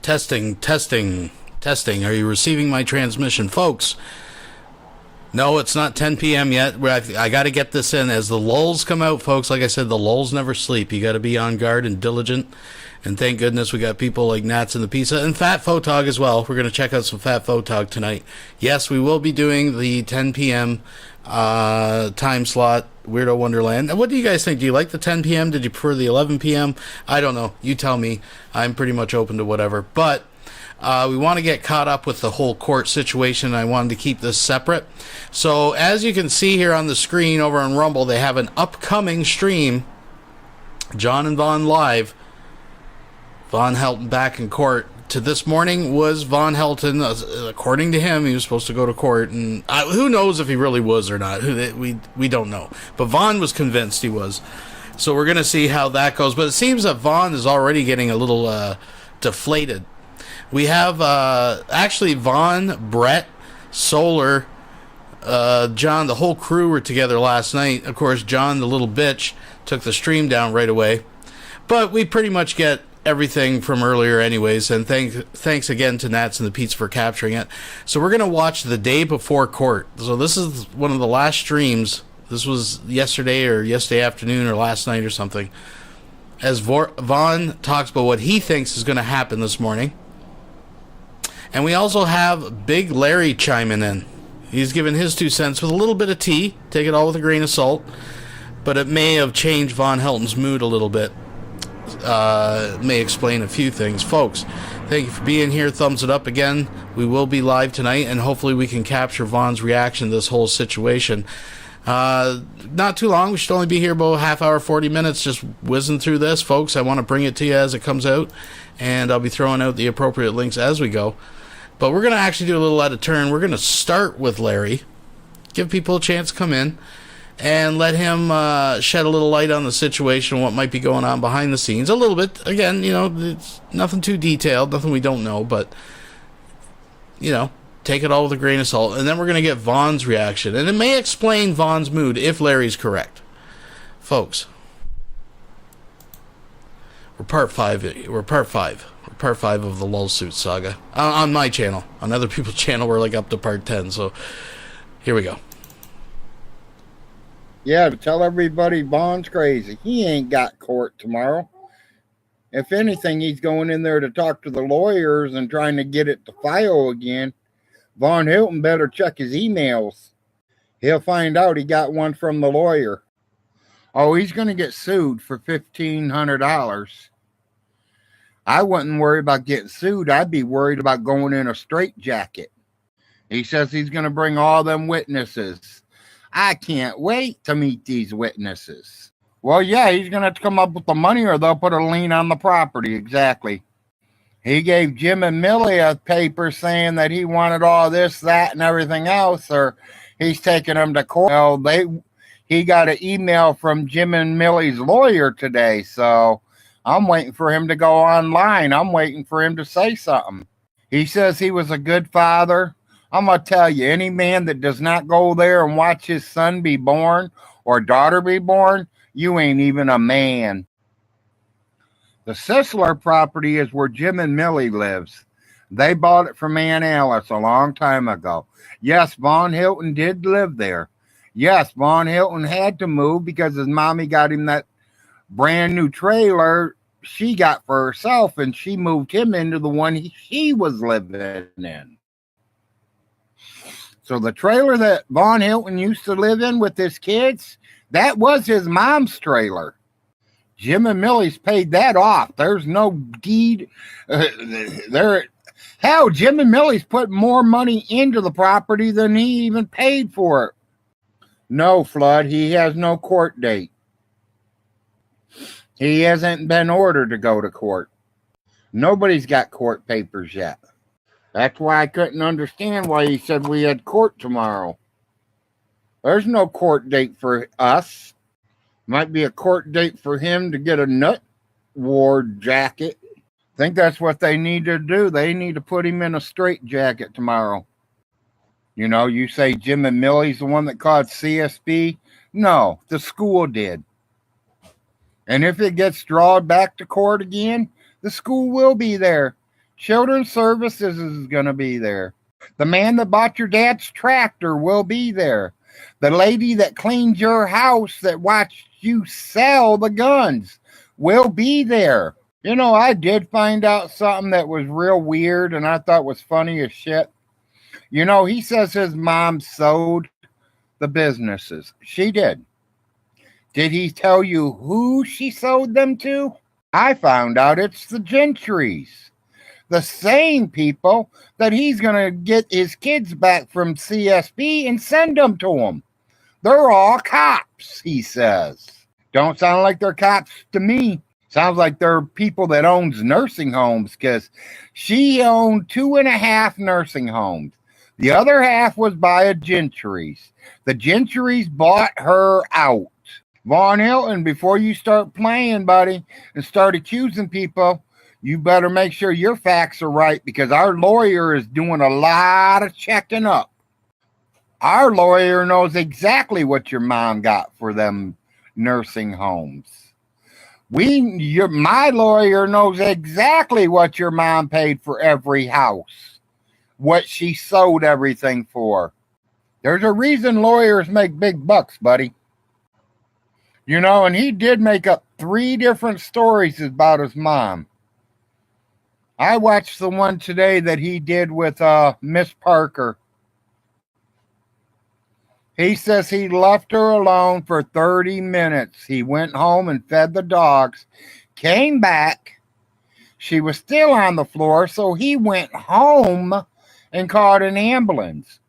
Testing. Are you receiving my transmission? Folks, no, it's not 10 p.m. yet. I got to get this in as the lulls come out, folks. Like I said, the lulls never sleep. You got to be on guard and diligent. And thank goodness we got people like Nats and the Pizza and Fat Photog as well. We're going to check out some Fat Photog tonight. Yes, we will be doing the 10 p.m. Time slot, Weirdo Wonderland. What do you guys think? Do you like the 10 p.m.? Did you prefer the 11 p.m.? I don't know. You tell me. I'm pretty much open to whatever. But we want to get caught up with the whole court situation. I wanted to keep this separate. So as you can see here on the screen over on Rumble, they have an upcoming stream. John and Vaughn live. Vonhelton back in court. To this morning was Vonhelton. According to him, he was supposed to go to court, and who knows if he really was or not. We don't know. But Vaughn was convinced he was. So we're going to see how that goes. But it seems that Vaughn is already getting a little deflated. We have actually Vaughn, Brett, Solar, John, the whole crew were together last night. Of course, John, the little bitch, took the stream down right away. But we pretty much get everything from earlier anyways, and thanks again to Nats and the Pete's for capturing it. So we're going to watch the day before court. So this is one of the last streams. This was yesterday afternoon or last night or something, as Vaughn talks about what he thinks is going to happen this morning. And we also have Big Larry chiming in. He's given his 2 cents with a little bit of tea. Take it all with a grain of salt. But it may have changed Vonhelton's mood a little bit. May explain a few things. Folks, thank you for being here. Thumbs it up again. We will be live tonight, and hopefully we can capture Vaughn's reaction to this whole situation. Not too long. We should only be here about a half hour, 40 minutes, just whizzing through this, folks. I want to bring it to you as it comes out, and I'll be throwing out the appropriate links as we go. But we're going to actually do a little out of turn. We're going to start with Larry, give people a chance to come in, and let him shed a little light on the situation, what might be going on behind the scenes. A little bit. Again, it's nothing too detailed, nothing we don't know, but, take it all with a grain of salt. And then we're going to get Vaughn's reaction. And it may explain Vaughn's mood if Larry's correct. Folks, we're part five of the Lulzsuit saga. On my channel. On other people's channel, we're up to part 10. So, here we go. Yeah, to tell everybody Vaughn's crazy. He ain't got court tomorrow. If anything, he's going in there to talk to the lawyers and trying to get it to file again. Vonhelton better check his emails. He'll find out he got one from the lawyer. Oh, he's going to get sued for $1,500. I wouldn't worry about getting sued. I'd be worried about going in a straitjacket. He says he's going to bring all them witnesses. I can't wait to meet these witnesses. Well, yeah, he's going to have to come up with the money or they'll put a lien on the property. Exactly. He gave Jim and Millie a paper saying that he wanted all this, that, and everything else, or he's taking them to court. Well, he got an email from Jim and Millie's lawyer today, so I'm waiting for him to go online. I'm waiting for him to say something. He says he was a good father. I'm going to tell you, any man that does not go there and watch his son be born or daughter be born, you ain't even a man. The Sisler property is where Jim and Millie lives. They bought it from Aunt Alice a long time ago. Yes, Vonhelton did live there. Yes, Vonhelton had to move because his mommy got him that brand new trailer she got for herself, and she moved him into the one he was living in. So the trailer that Vonhelton used to live in with his kids, that was his mom's trailer. Jim and Millie's paid that off. There's no deed. Hell, Jim and Millie's put more money into the property than he even paid for it. No, Flood, he has no court date. He hasn't been ordered to go to court. Nobody's got court papers yet. That's why I couldn't understand why he said we had court tomorrow. There's no court date for us. Might be a court date for him to get a nut ward jacket. I think that's what they need to do. They need to put him in a straitjacket tomorrow. You say Jim and Millie's the one that called CSB. No, the school did. And if it gets drawn back to court again, the school will be there. Children's Services is going to be there. The man that bought your dad's tractor will be there. The lady that cleaned your house that watched you sell the guns will be there. You know, I did find out something that was real weird and I thought was funny as shit. You know, he says his mom sold the businesses. She did. Did he tell you who she sold them to? I found out it's the Gentrys. The same people that he's going to get his kids back from CSP and send them to him. They're all cops, he says. Don't sound like they're cops to me. Sounds like they're people that owns nursing homes, because she owned 2.5 nursing homes. The other half was by a Gentrys. The Gentrys bought her out. Vonhelton, before you start playing, buddy, and start accusing people, you better make sure your facts are right, because our lawyer is doing a lot of checking up. Our lawyer knows exactly what your mom got for them nursing homes. My lawyer knows exactly what your mom paid for every house, what she sold everything for. There's a reason lawyers make big bucks, buddy. You know, and he did make up 3 different stories about his mom. I watched the one today that he did with Miss Parker. He says he left her alone for 30 minutes. He went home and fed the dogs, came back. She was still on the floor, so he went home and called an ambulance.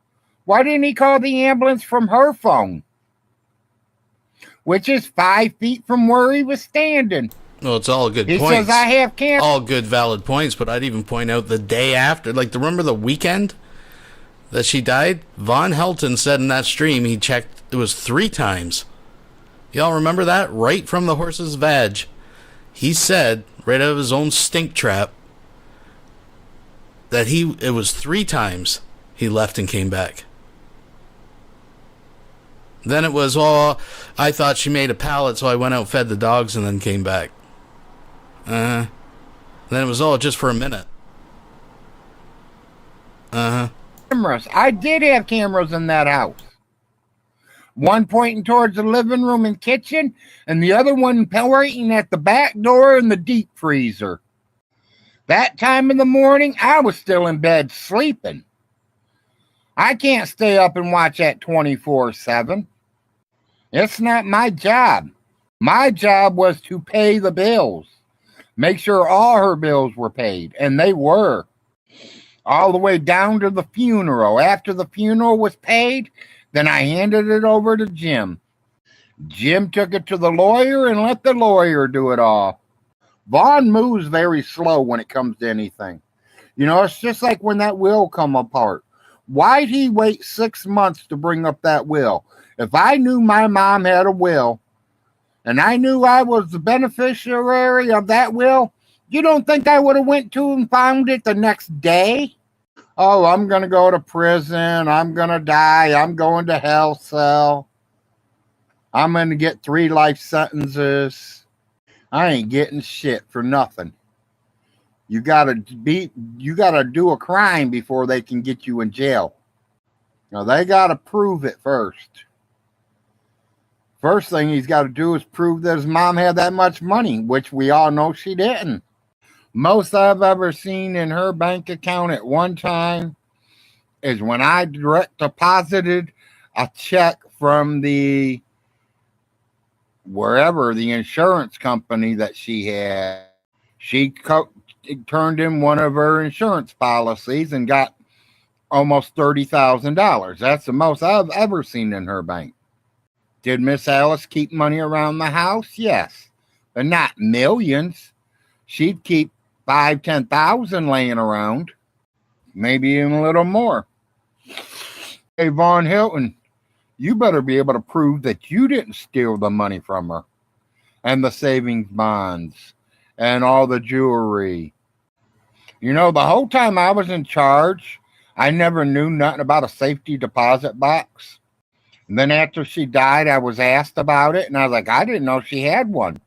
Why didn't he call the ambulance from her phone, which is 5 feet from where he was standing? Well, it's all good points. He says, I have cancer. All good, valid points, but I'd even point out the day after. Like, remember the weekend that she died? Vonhelton said in that stream he checked, it was 3 times. Y'all remember that? Right from the horse's vag. He said, right out of his own stink trap, that it was 3 times he left and came back. Then it was, I thought she made a pallet, so I went out, fed the dogs, and then came back. Then it was, just for a minute. Cameras. I did have cameras in that house. One pointing towards the living room and kitchen, and the other one pointing at the back door and the deep freezer. That time in the morning, I was still in bed sleeping. I can't stay up and watch that 24/7. It's not my job. My job was to pay the bills. Make sure all her bills were paid, and they were. All the way down to the funeral. After the funeral was paid, then I handed it over to Jim. Jim took it to the lawyer and let the lawyer do it all. Vaughn moves very slow when it comes to anything. You know, it's just like when that will come apart. Why'd he wait 6 months to bring up that will? If I knew my mom had a will, and I knew I was the beneficiary of that will, you don't think I would have went to and found it the next day? Oh, I'm going to go to prison. I'm going to die. I'm going to hell cell. I'm going to get 3 life sentences. I ain't getting shit for nothing. You gotta do a crime before they can get you in jail. Now they gotta prove it first. First thing he's got to do is prove that his mom had that much money, which we all know she didn't. Most I've ever seen in her bank account at one time is when I direct deposited a check from the wherever the insurance company that she had. She turned in one of her insurance policies and got almost $30,000. That's the most I've ever seen in her bank. Did Miss Alice keep money around the house? Yes, but not millions. She'd keep 5,000-10,000 laying around, maybe even a little more. Hey, Vonhelton, you better be able to prove that you didn't steal the money from her, and the savings bonds, and all the jewelry. You know, the whole time I was in charge, I never knew nothing about a safety deposit box. And then after she died, I was asked about it, and I was like, I didn't know she had one.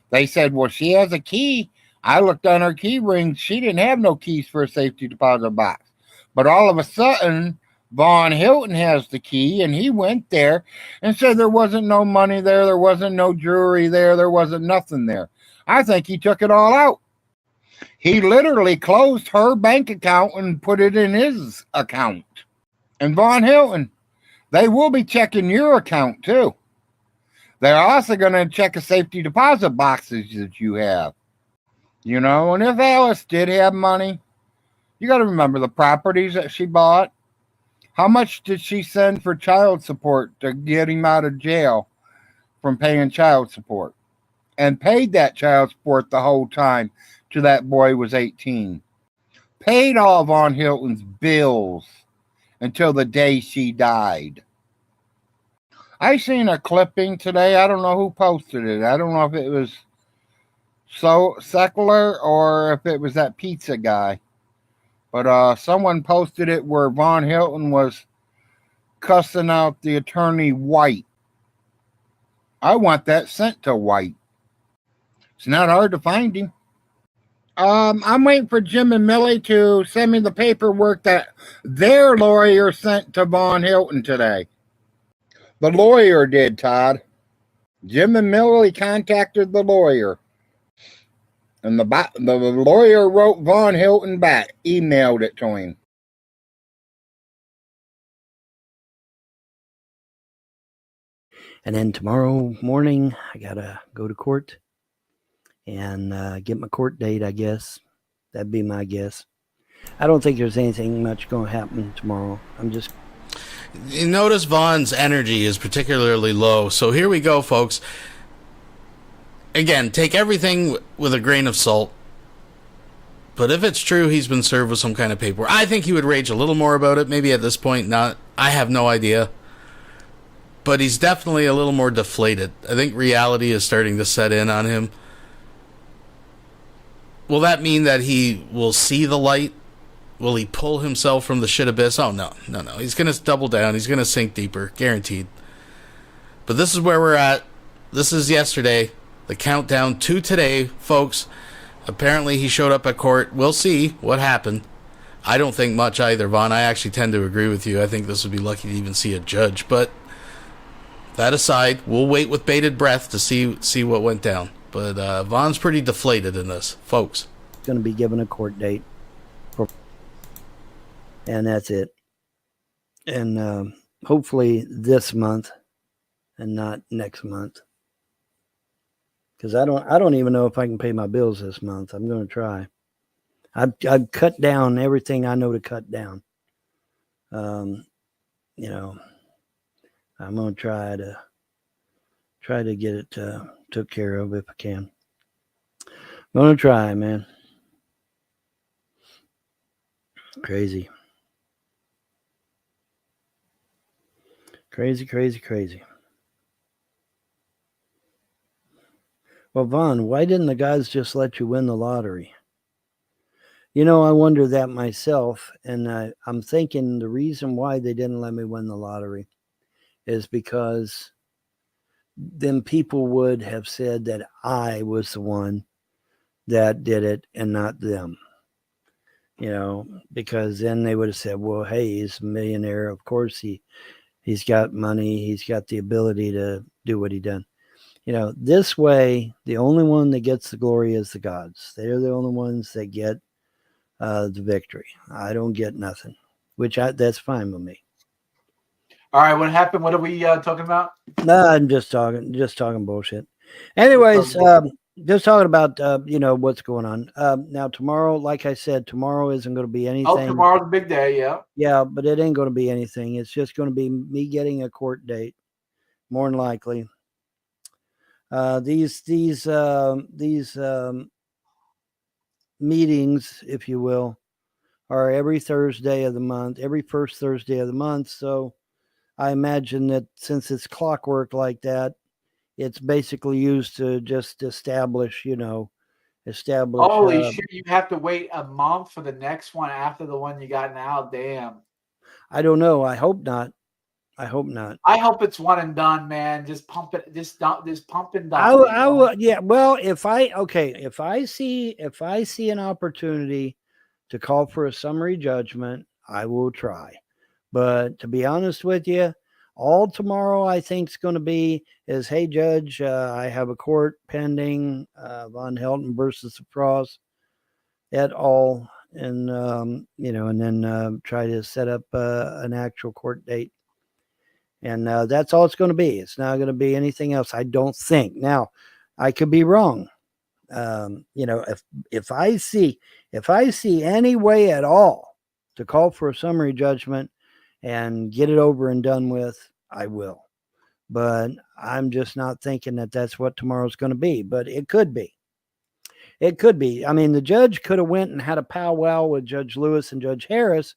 They said, well, she has a key. I looked on her key ring. She didn't have no keys for a safety deposit box. But all of a sudden, Vonhelton has the key, and he went there and said there wasn't no money there, there wasn't no jewelry there wasn't nothing there. I think he took it all out. He literally closed her bank account and put it in his account. And Vonhelton, they will be checking your account too. They're also going to check a safety deposit boxes that you have. You know, and if Alice did have money, you got to remember the properties that she bought. How much did she send for child support to get him out of jail from paying child support? And paid that child support the whole time till that boy was 18. Paid all Vonhelton's bills until the day she died. I seen a clipping today. I don't know who posted it. I don't know if it was Secular or if it was that pizza guy. But someone posted it where Vonhelton was cussing out the attorney White. I want that sent to White. It's not hard to find him. I'm waiting for Jim and Millie to send me the paperwork that their lawyer sent to Vonhelton today. The lawyer did, Todd. Jim and Millie contacted the lawyer. And the lawyer wrote Vonhelton back, emailed it to him. And then tomorrow morning, I got to go to court and get my court date, I guess. That'd be my guess. I don't think there's anything much going to happen tomorrow. You notice Vaughn's energy is particularly low. So here we go, folks. Again, take everything with a grain of salt. But if it's true he's been served with some kind of paperwork, I think he would rage a little more about it. Maybe at this point not. I have no idea. But he's definitely a little more deflated. I think reality is starting to set in on him. Will that mean that he will see the light? Will he pull himself from the shit abyss? Oh, no. He's going to double down. He's going to sink deeper. Guaranteed. But this is where we're at. This is yesterday. The countdown to today, folks. Apparently he showed up at court. We'll see what happened. I don't think much either, Vaughn. I actually tend to agree with you. I think this would be lucky to even see a judge. But that aside, we'll wait with bated breath to see what went down. But Vaughn's pretty deflated in this, folks. Going to be given a court date. And that's it. And hopefully this month and not next month. Because I don't even know if I can pay my bills this month. I'm going to try. I've cut down everything I know to cut down. I'm going to try to get it took care of if I can. I'm going to try, man. Crazy. Well, Vaughn, why didn't the guys just let you win the lottery? I wonder that myself, and I'm thinking the reason why they didn't let me win the lottery is because then people would have said that I was the one that did it and not them. Because then they would have said, well, hey, he's a millionaire. Of course he's got money. He's got the ability to do what he done. This way, the only one that gets the glory is the gods. They're the only ones that get the victory. I don't get nothing, that's fine with me. All right, what happened? What are we talking about? No, I'm just talking bullshit. Anyways, just talking about what's going on. Now tomorrow, like I said, tomorrow isn't going to be anything. Oh, tomorrow's a big day, yeah. Yeah, but it ain't going to be anything. It's just going to be me getting a court date, more than likely. These meetings, if you will, are every Thursday of the month, every first Thursday of the month. So I imagine that since it's clockwork like that, it's basically used to just establish. Holy shit! You have to wait a month for the next one after the one you got now. Damn. I don't know. I hope not. I hope not. I hope it's one and done, man. Just pump it. Just pump and dump. I will. Yeah. Well, if I see an opportunity to call for a summary judgment, I will try. But to be honest with you, all tomorrow I think is going to be is, hey, Judge, I have a court pending, Vonhelton versus the Frost et al. And, and then try to set up an actual court date. And that's all it's going to be. It's not going to be anything else, I don't think. Now, I could be wrong. If I see any way at all to call for a summary judgment and get it over and done with, I will. But I'm just not thinking that that's what tomorrow's going to be. But it could be. It could be. I mean, the judge could have went and had a powwow with Judge Lewis and Judge Harris,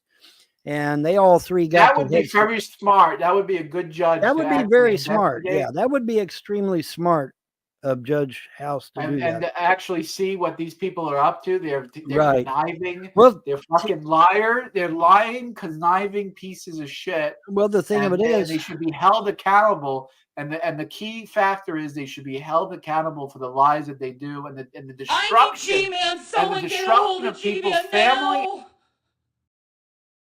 and they all three got. That would be very smart. That would be a good judge. That would be very smart. Yeah, that would be extremely smart of Judge House to do that. And to actually see what these people are up to. They're right. conniving. Well, they're fucking liar. They're lying, conniving pieces of shit. Well, the thing of it is, they should be held accountable. And the key factor is they should be held accountable for the lies that they do and the destruction of people's family.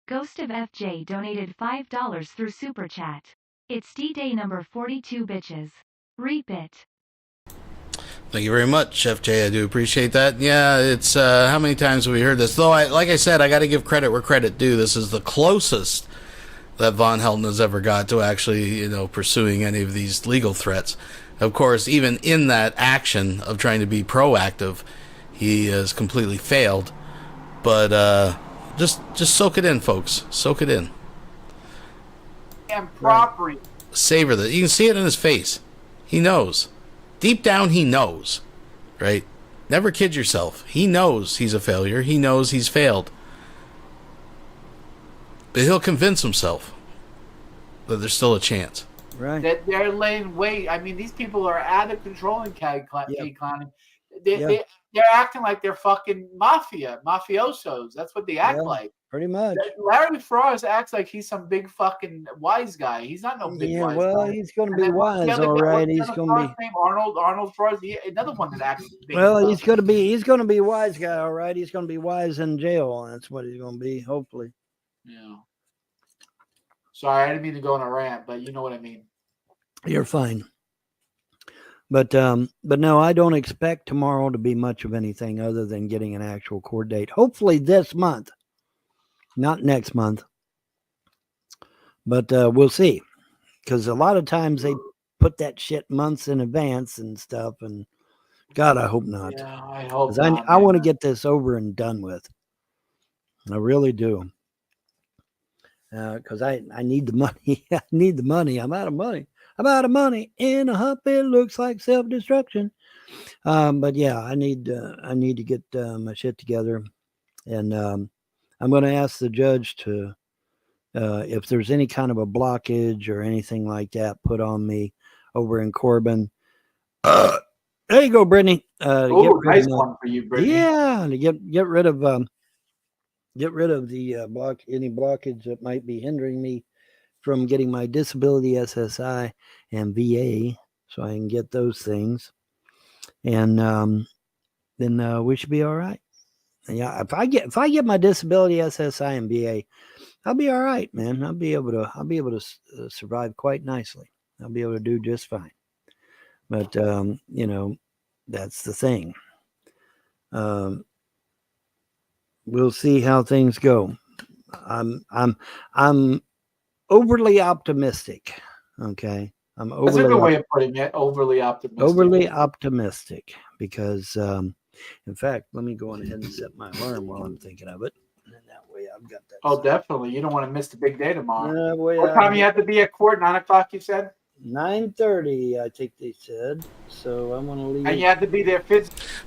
Ghost of FJ donated $5 through Super Chat. It's D-Day number 42, bitches. Reap it. Thank you very much, FJ. I do appreciate that. Yeah, it's how many times have we heard this? Though, like I said, I got to give credit where credit due. This is the closest that Vonhelton has ever got to actually, pursuing any of these legal threats. Of course, even in that action of trying to be proactive, he has completely failed. But just soak it in, folks. Soak it in. And property. Savor that. You can see it in his face. He knows. Deep down, he knows. Right? Never kid yourself. He knows he's a failure. He knows he's failed. But he'll convince himself that there's still a chance. Right. That they're laying wait. I mean, these people are out of control in Cali County. They're acting like they're fucking mafiosos. That's what they act like. Pretty much. Larry Frost acts like he's some big fucking wise guy. He's not no big wise guy. Well, he's going to be wise, all right. He's going to be Arnold Frost. Another one that acts big. Well, he's going to be a wise guy, all right. He's going to be wise in jail. That's what he's going to be, hopefully. Yeah. Sorry, I didn't mean to go on a rant, but you know what I mean. You're fine. But no, I don't expect tomorrow to be much of anything other than getting an actual court date. Hopefully this month, not next month. But we'll see, because a lot of times they put that shit months in advance and stuff. And God, I hope not. Yeah, I hope. I want to get this over and done with. I really do. Because I need the money. I need the money. I'm out of money. In a hump, it looks like self-destruction. But yeah, I need to get my shit together, and I'm going to ask the judge to, if there's any kind of a blockage or anything like that put on me over in Corbin. There you go, Brittany. Nice one for you, Brittany. Yeah, to get rid of the any blockage that might be hindering me from getting my disability SSI and VA, so I can get those things, and then we should be all right. Yeah, if I get my disability SSI and VA, I'll be all right, man. I'll be able to survive quite nicely. I'll be able to do just fine. But that's the thing. We'll see how things go. I'm overly optimistic. Okay. That's a good way of putting it. Overly optimistic. Overly optimistic because, in fact, let me go on ahead and set my alarm while I'm thinking of it. And then that way I've got that. Oh, definitely. You don't want to miss the big day tomorrow. What time you have to be at court? 9 o'clock, you said? 9:30, I think they said. So I'm going to leave. And you have to be there.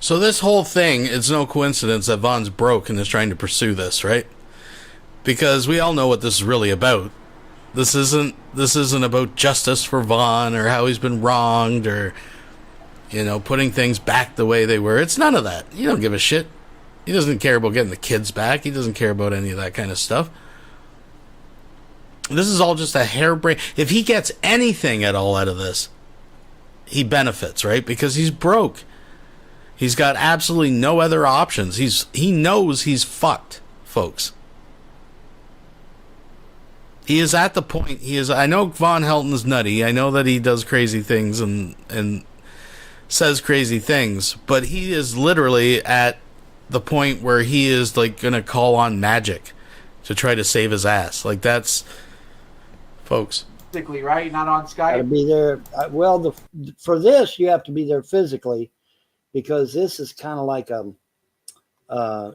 So this whole thing, it's no coincidence that Von's broke and is trying to pursue this, right? Because we all know what this is really about. This isn't about justice for Von or how he's been wronged or, putting things back the way they were. It's none of that. He don't give a shit. He doesn't care about getting the kids back. He doesn't care about any of that kind of stuff. This is all just a harebrained. If he gets anything at all out of this, he benefits, right? Because he's broke. He's got absolutely no other options. He knows he's fucked, folks. He is at the point. I know Vonhelton's nutty. I know that he does crazy things and says crazy things, but he is literally at the point where he is like gonna call on magic to try to save his ass. Like, that's, folks. Physically, right? Not on Skype. Got to be there. Well, for this you have to be there physically, because this is kind of like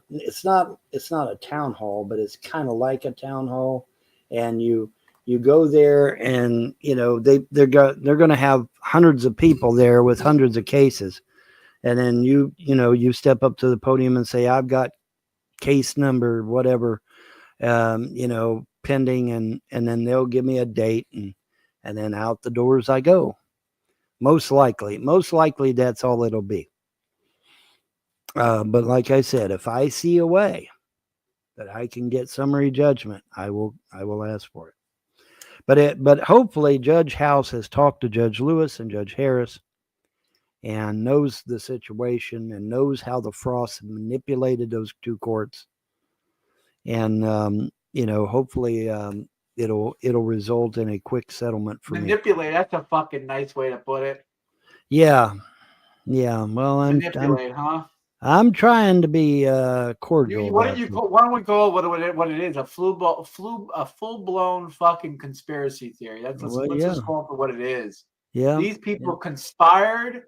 it's not a town hall, but it's kind of like a town hall. And you go there, and they're going to have hundreds of people there with hundreds of cases, and then you step up to the podium and say, I've got case number whatever, pending, and then they'll give me a date, and then out the doors I go. Most likely that's all it'll be. But like I said, if I see a way that I can get summary judgment, I will ask for it. But hopefully Judge House has talked to Judge Lewis and Judge Harris and knows the situation and knows how the Frosts manipulated those two courts. And hopefully it'll result in a quick settlement for manipulate. That's a fucking nice way to put it. Yeah. Well, I'm trying to be cordial. Why don't we call what it is? A full blown fucking conspiracy theory. Let's just call it for what it is. Yeah. These people conspired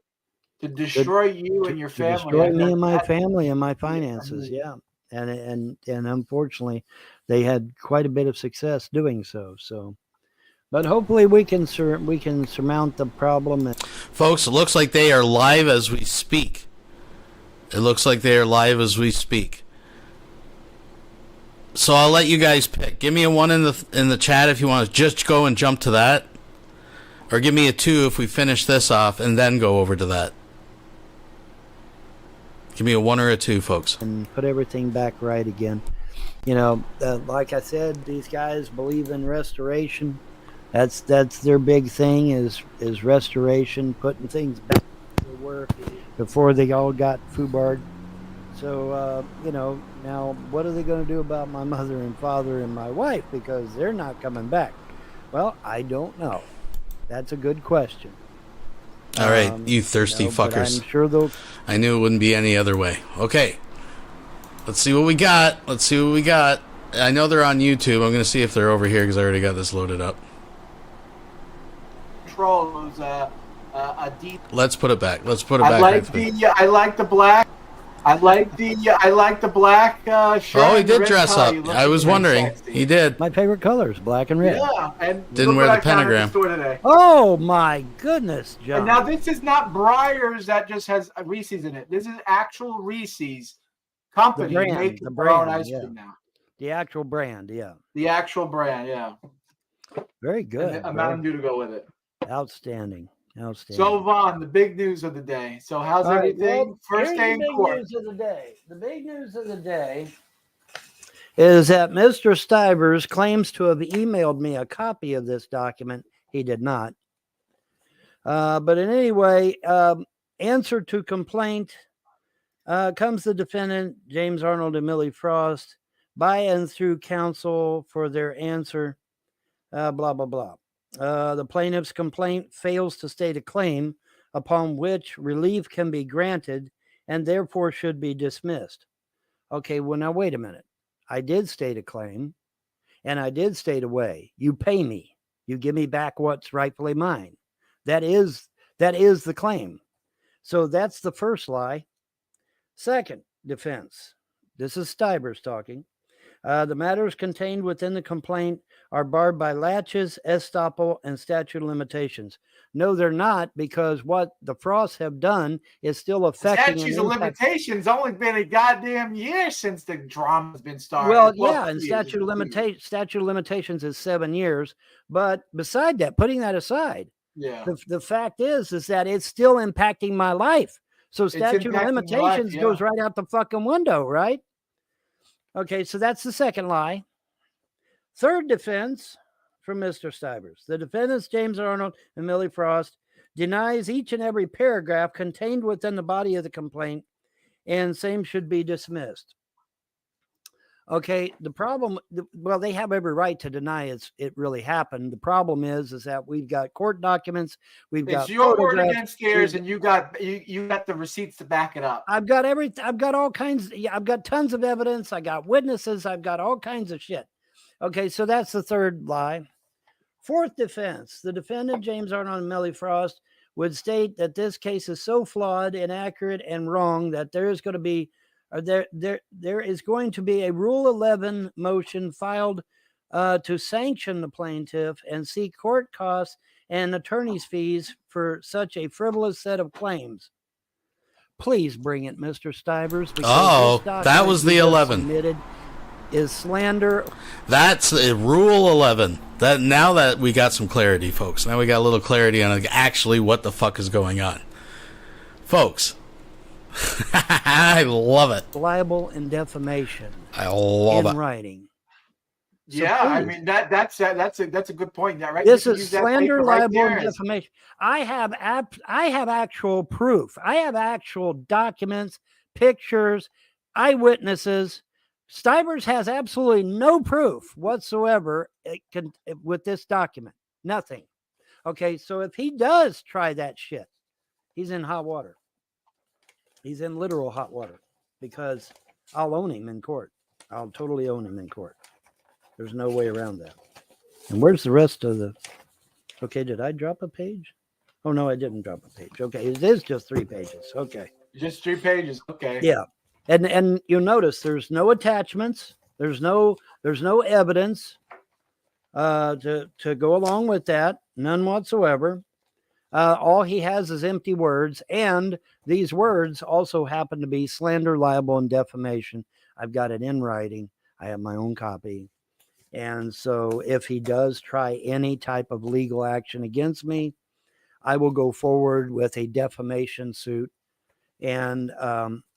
to destroy you and your family. Destroy me and my family and my finances. Yeah. And unfortunately, they had quite a bit of success doing so. But hopefully we can surmount the problem. Folks, it looks like they are live as we speak. So I'll let you guys pick. Give me a 1 in the chat if you want to just go and jump to that, or give me a 2 if we finish this off and then go over to that. Give me a 1 or a 2, folks. And put everything back right again. Like I said, these guys believe in restoration. That's their big thing is restoration, putting things back to where before they all got foobarred. So, now what are they going to do about my mother and father and my wife, because they're not coming back? Well, I don't know. That's a good question. All right, you thirsty fuckers. I'm sure I knew it wouldn't be any other way. Okay. Let's see what we got. I know they're on YouTube. I'm going to see if they're over here because I already got this loaded up. Was a deep. Let's put it back. I like the black. I like the black shirt. Oh, he did dress up. I was wondering. Sexy. He did. My favorite colors, black and red. Yeah, and didn't wear the pentagram. Oh my goodness, John! And now this is not Breyers that just has Reese's in it. This is actual Reese's company making their own ice cream now. The actual brand, yeah. The actual brand, yeah. Very good. And a Mountain Dew to go with it. Outstanding. So, Vaughn, the big news of the day. So, how's everything? First day in court. The big news of the day is that Mr. Stivers claims to have emailed me a copy of this document. He did not. But in any way, answer to complaint comes the defendant, James Arnold and Millie Frost, by and through counsel for their answer, blah, blah, blah. The plaintiff's complaint fails to state a claim upon which relief can be granted and therefore should be dismissed. Okay, well, now wait a minute. I did state a claim and I did state a way. You pay me. You give me back what's rightfully mine. That is the claim. So that's the first lie. Second defense. This is Stivers talking. The matters contained within the complaint are barred by latches, estoppel, and statute of limitations. No, they're not, because what the Frosts have done is still affecting. Statute of limitations only been a goddamn year since the drama's been started. Well, yeah, and statute of limitations is 7 years. But beside that, putting that aside, yeah, the fact is that it's still impacting my life. So statute of limitations goes right out the fucking window, right? Okay, so that's the second lie. Third defense from Mr. Stivers. The defendants, James Arnold and Millie Frost, denies each and every paragraph contained within the body of the complaint, and same should be dismissed. Okay, the problem, well, they have every right to deny it really happened. The problem is that we've got court documents, it's your word against theirs, and you got the receipts to back it up. I've got all kinds. I've got tons of evidence. I got witnesses. I've got all kinds of shit. Okay, so that's the third lie. Fourth defense: the defendant, James Arnold and Millie Frost, would state that this case is so flawed, inaccurate, and wrong that there is going to be a Rule 11 motion filed to sanction the plaintiff and seek court costs and attorney's fees for such a frivolous set of claims. Please bring it, Mr. Stivers. Oh, that was the 11. Is slander. That's Rule 11. Now that we got some clarity, folks. Now we got a little clarity on actually what the fuck is going on. Folks. I love it. Libel and defamation. I love it. In writing. So yeah, please. I mean that's a good point. Right? This is slander, libel, and defamation. I have actual proof. I have actual documents, pictures, eyewitnesses. Stivers has absolutely no proof whatsoever with this document. Nothing. Okay, so if he does try that shit, he's in hot water. He's in literal hot water because I'll own him in court. I'll totally own him in court. There's no way around that. And where's the rest of the... Okay, did I drop a page? Oh, no, I didn't drop a page. Okay, it is just 3 pages. Okay. Just 3 pages. Okay. Yeah. And you'll notice there's no attachments. There's no evidence to go along with that. None whatsoever. All he has is empty words, and these words also happen to be slander, libel, and defamation. I've got it in writing. I have my own copy. And so if he does try any type of legal action against me, I will go forward with a defamation suit, and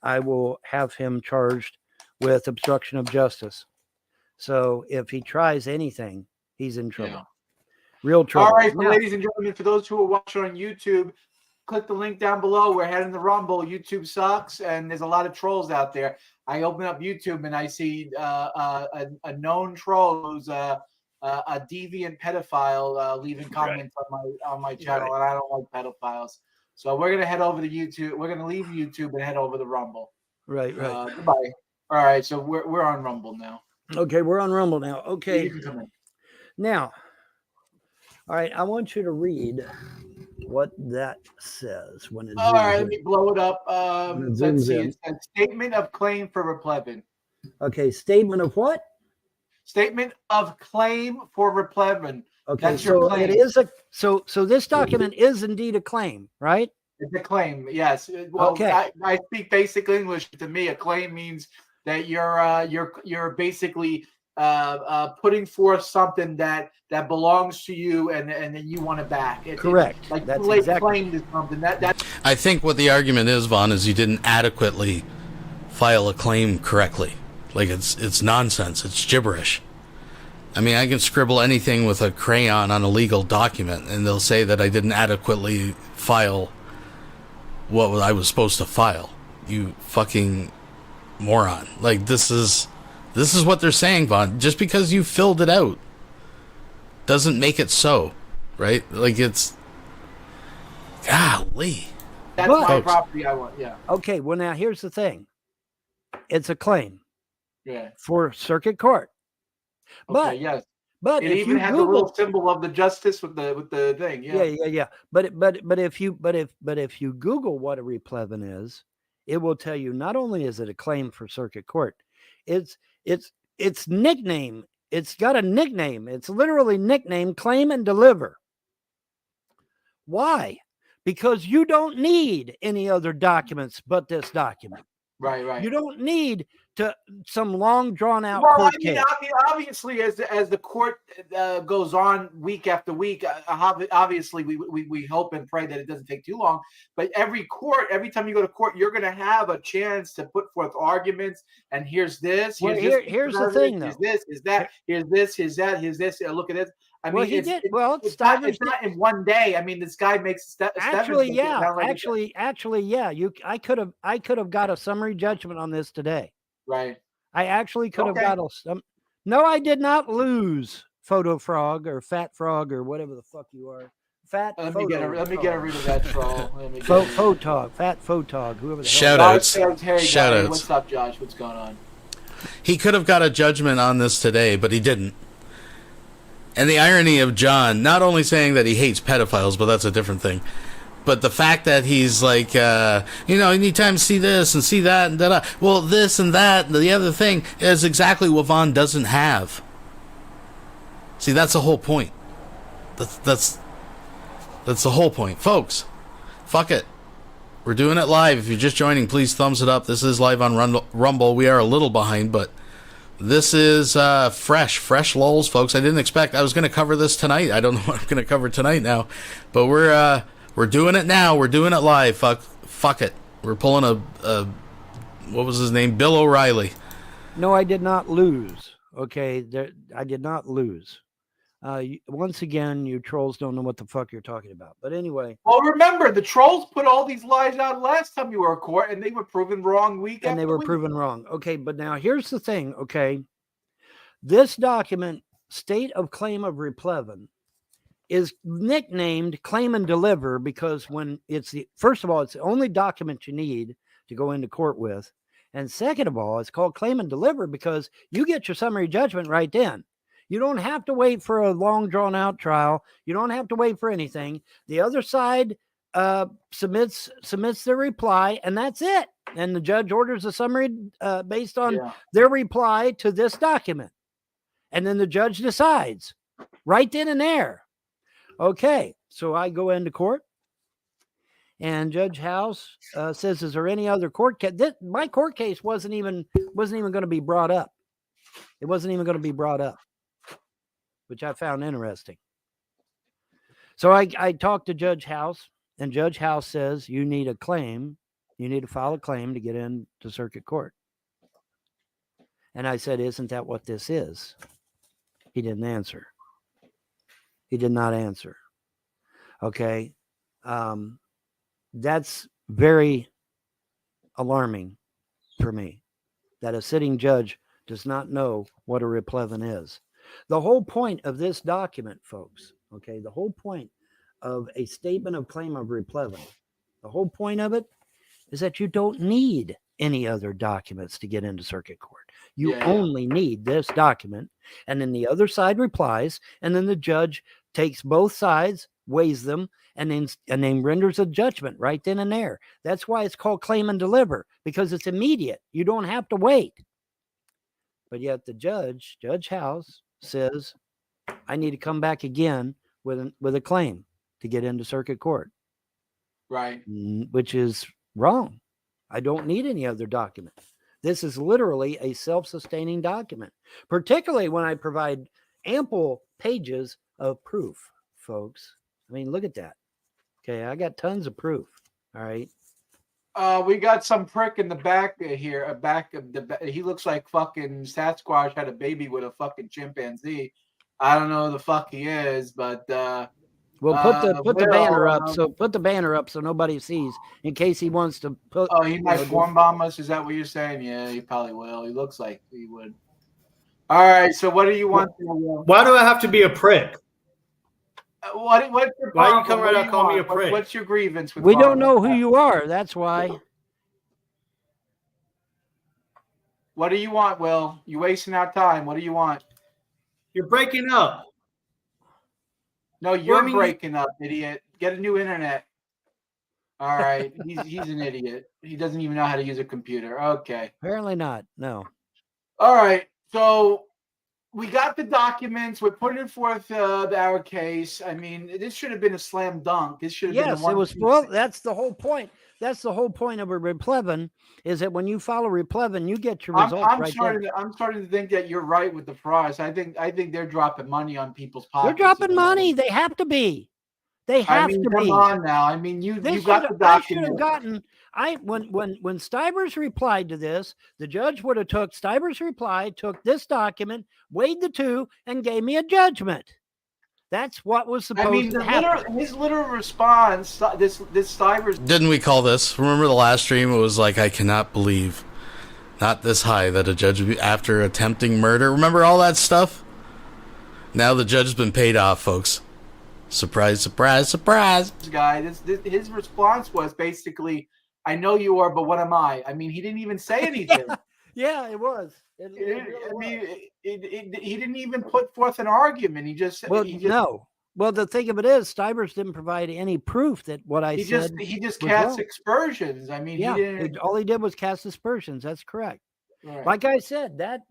I will have him charged with obstruction of justice. So if he tries anything, he's in trouble. Yeah. Real trouble. All right, ladies and gentlemen, for those who are watching on YouTube, click the link down below. We're heading to Rumble. YouTube sucks, and there's a lot of trolls out there. I open up YouTube and I see a known troll who's a deviant pedophile leaving comments on my channel, and I don't like pedophiles. So we're gonna head over to YouTube. We're gonna leave YouTube and head over to Rumble. Right. Goodbye. All right, so we're on Rumble now. Okay, we're on Rumble now. Okay. Now, all right, I want you to read what that says when it. All right, let me blow it up. Let's see. It's a statement of claim for Replevin. Okay, statement of what? Statement of claim for Replevin. Okay, that's your claim. It is so this document is indeed a claim, right? It's a claim, yes. Well, okay. I speak basic English. To me, a claim means that you're basically putting forth something that belongs to you, and then you want it back. Correct. Like that's exactly. Claim to something that. I think what the argument is, Vaughn, is you didn't adequately file a claim correctly. Like it's nonsense. It's gibberish. I mean, I can scribble anything with a crayon on a legal document, and they'll say that I didn't adequately file what I was supposed to file. You fucking moron. Like, this is what they're saying, Vaughn. Just because you filled it out doesn't make it so, right? Like, it's... Golly. That's my property I want, yeah. Okay, well, now, here's the thing. It's a claim. Yeah. For circuit court. Okay, yes. But it even has a little symbol of the justice with the thing. Yeah. But if you Google what a Replevin is, it will tell you not only is it a claim for circuit court, it's nickname. It's got a nickname. It's literally nickname claim and deliver. Why? Because you don't need any other documents but this document. Right. You don't need some long drawn out. Well, court I mean, obviously, as the court goes on week after week, obviously we hope and pray that it doesn't take too long. But every time you go to court, you're going to have a chance to put forth arguments. And here's this. Here's the thing, though. Here's this. Is that? Here's this. Here's that. Here's this. Look at this. I well, mean, he did. Well, it's not in one day. I mean, this guy makes actually, yeah, actually, yeah. I could have got a summary judgment on this today. Right. I actually could have got no, I did not lose Photo Frog or Fat Frog or whatever the fuck you are. Fat. Let me get rid of that troll. Photog, Fat Photog, whoever the Shout outs. Shout outs. What's up, Josh? What's going on? He could have got a judgment on this today, but he didn't. And the irony of John not only saying that he hates pedophiles, but that's a different thing. But the fact that he's like, anytime see this and see that and da-da. Well, this and that and the other thing is exactly what Vaughn doesn't have. See, that's the whole point. That's the whole point. Folks, fuck it. We're doing it live. If you're just joining, please thumbs it up. This is live on Rumble. We are a little behind, but this is fresh lulz, folks. I didn't expect. I was going to cover this tonight. I don't know what I'm going to cover tonight now. But we're doing it now. We're doing it live. Fuck it. We're pulling a what was his name? Bill O'Reilly. No, I did not lose. Okay, I did not lose. Once again, you trolls don't know what the fuck you're talking about. But anyway. Well, remember, the trolls put all these lies out last time you were in court, and they were proven wrong week and they were proven wrong. Okay, but now here's the thing, okay? This document, State of Claim of Replevin, is nicknamed Claim and Deliver because when first of all, it's the only document you need to go into court with. And second of all, it's called Claim and Deliver because you get your summary judgment right then. You don't have to wait for a long drawn out trial. You don't have to wait for anything. The other side submits their reply and that's it. And the judge orders a summary based on their reply to this document. And then the judge decides right then and there. Okay, so I go into court and Judge House says, is there any other court case? My court case wasn't even going to be brought up. It wasn't even going to be brought up, which I found interesting. So I talked to Judge House, and Judge House says, you need a claim. You need to file a claim to get into circuit court. And I said, isn't that what this is? He didn't answer. He did not answer. Okay. That's very alarming for me that a sitting judge does not know what a Replevin is. The whole point of this document, folks, okay, the whole point of a statement of claim of Replevin, the whole point of it is that you don't need any other documents to get into circuit court. You only need this document, and then the other side replies, and then the judge takes both sides, weighs them, and then renders a judgment right then and there. That's why it's called Claim and Deliver, because it's immediate. You don't have to wait. But yet the Judge House, says, I need to come back again with a claim to get into circuit court. Right. Which is wrong. I don't need any other document. This is literally a self-sustaining document, particularly when I provide ample pages of proof, folks. I mean, look at that. Okay, I got tons of proof. All right. We got some prick in the back here. He looks like fucking Sasquatch had a baby with a fucking chimpanzee. I don't know who the fuck he is, but well, put the banner up. So put the banner up so nobody sees in case he wants to put. Oh, he might form bomb us. Is that what you're saying? Yeah, he probably will. He looks like he would. All right. So what do you want? Why do I have to be a prick? What's your problem? Why you come right out call me a prick? What's your grievance with we don't know who you are. That's why. What do you want, Will? You're wasting our time. What do you want? You're breaking up. No, you're breaking up, idiot. Get a new internet. All right. He's an idiot. He doesn't even know how to use a computer. Okay. Apparently not. No. All right. So we got the documents. We're putting forth our case. I mean, this should have been a slam dunk. This should have been. Yes, it was. Well, that's the whole point. That's the whole point of a Replevin is that when you follow Replevin, you get your results I'm starting to think that you're right with the price. I think they're dropping money on people's pockets. They're dropping money. They have to be. They have to be. Come on now. I mean, you got the document. I should have gotten. When Stivers replied to this, the judge would have took Stivers' reply, took this document, weighed the two, and gave me a judgment. That's what was supposed to happen. His literal response, this Stivers. Didn't we call this? Remember the last stream? It was like, I cannot believe, not this high, that a judge would be after attempting murder. Remember all that stuff? Now the judge has been paid off, folks. Surprise, surprise, surprise. This guy, his response was basically, I know you are, but what am I? I mean, he didn't even say anything. Yeah, it was. He didn't even put forth an argument. No. Well, the thing of it is, Stivers didn't provide any proof that what I said. He just cast aspersions. I mean, yeah, all he did was cast aspersions. That's correct. Right. Like I said, that